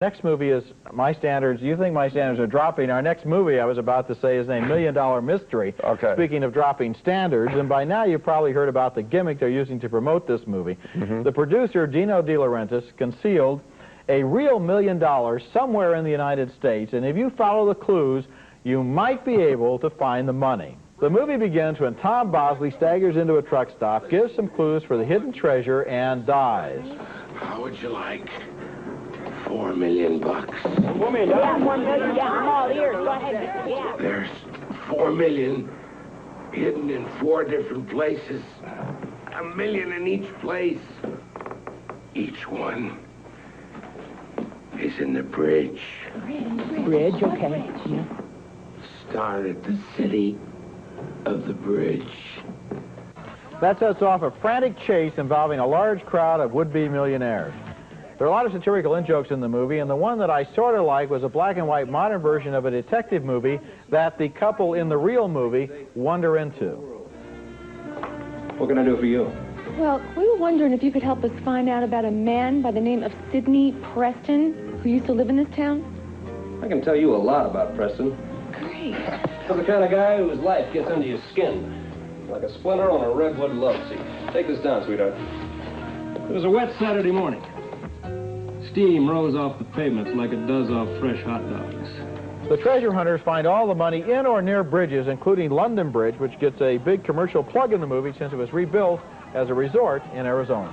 Next movie is my standards. You think my standards are dropping. Our next movie, I was about to say, is named $1 Million Mystery. Okay. Speaking of dropping standards, and by now you've probably heard about the gimmick they're using to promote this movie. The producer, Dino De Laurentiis, concealed a real $1 million somewhere in the United States, and if you follow the clues, you might be able to find the money. The movie begins when Tom Bosley staggers into a truck stop, gives some clues for the hidden treasure, and dies. How would you like $4 million? $4 million? Yeah, $4 million. Yeah, I'm all ears. Go ahead. Yeah. There's $4 million hidden in 4 different places. $1 million in each place. Each one is in the bridge. Bridge, okay. Yeah. Start at the city of the bridge. That sets off a frantic chase involving a large crowd of would-be millionaires. There are a lot of satirical in-jokes in the movie, and the one that I sort of like was a black-and-white modern version of a detective movie that the couple in the real movie wander into. What can I do for you? Well, we were wondering if you could help us find out about a man by the name of Sidney Preston who used to live in this town. I can tell you a lot about Preston. Great. He's the kind of guy whose life gets under your skin, like a splinter on a redwood love seat. Take this down, sweetheart. It was a wet Saturday morning. Steam rose off the pavements like it does off fresh hot dogs. The treasure hunters find all the money in or near bridges, including London Bridge, which gets a big commercial plug in the movie since it was rebuilt as a resort in Arizona.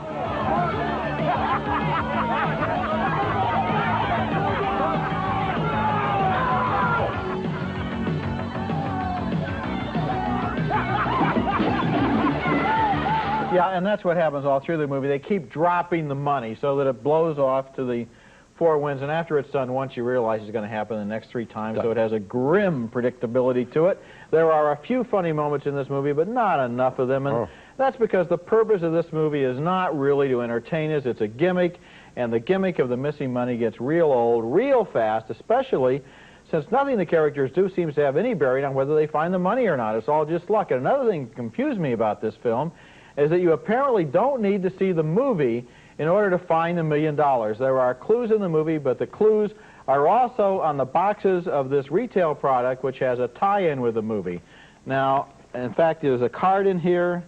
Yeah, and that's what happens all through the movie. They keep dropping the money so that it blows off to the 4 winds, and after it's done once, you realize it's going to happen the next 3 times, so it has a grim predictability to it. There are a few funny moments in this movie, but not enough of them, and that's because the purpose of this movie is not really to entertain us. It's a gimmick, and the gimmick of the missing money gets real old real fast, especially since nothing the characters do seems to have any bearing on whether they find the money or not. It's all just luck. And another thing that confused me about this film is that you apparently don't need to see the movie in order to find the $1 million. There are clues in the movie, but the clues are also on the boxes of this retail product, which has a tie-in with the movie. Now, in fact, there's a card in here,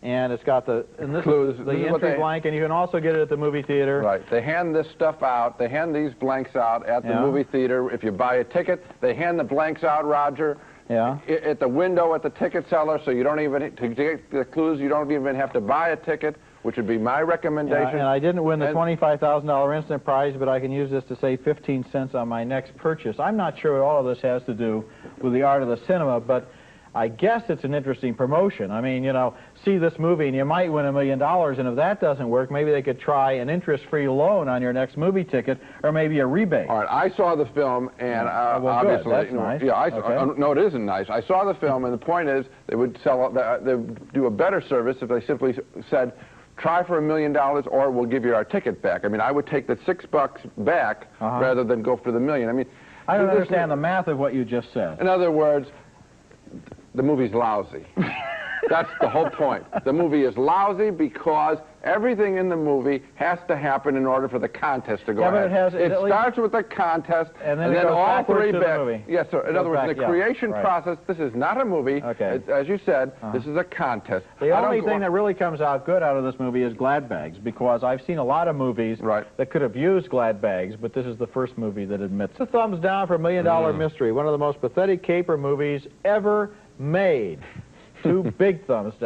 and it's got the clues. The entry blank, and you can also get it at the movie theater. Right. They hand this stuff out. They hand these blanks out at the movie theater. If you buy a ticket, they hand the blanks out, Roger. Yeah. At the window at the ticket seller, so you don't even, to get the clues, you don't even have to buy a ticket, which would be my recommendation. Yeah, and I didn't win the $25,000 instant prize, but I can use this to save 15 cents on my next purchase. I'm not sure what all of this has to do with the art of the cinema, but I guess it's an interesting promotion. I mean, you know, see this movie and you might win $1 million, and if that doesn't work, maybe they could try an interest-free loan on your next movie ticket, or maybe a rebate. All right, I saw the film, and well, obviously, good. That's nice. Yeah, no, it isn't nice. I saw the film, and the point is, they would they'd do a better service if they simply said, try for $1 million, or we'll give you our ticket back. I mean, I would take the $6 back rather than go for the $1 million. I mean, I don't understand the math of what you just said. In other words, the movie's lousy. That's the whole point. The movie is lousy because everything in the movie has to happen in order for the contest to go ahead. It starts with the contest, and then all 3 back. Yes, sir. In other words, the creation process, this is not a movie. Okay. As you said, this is a contest. The only thing that really comes out good out of this movie is Glad Bags, because I've seen a lot of movies that could have used Glad Bags, but this is the first movie that admits. A thumbs down for $1 Million Mystery, one of the most pathetic caper movies ever made. 2 big thumbs down.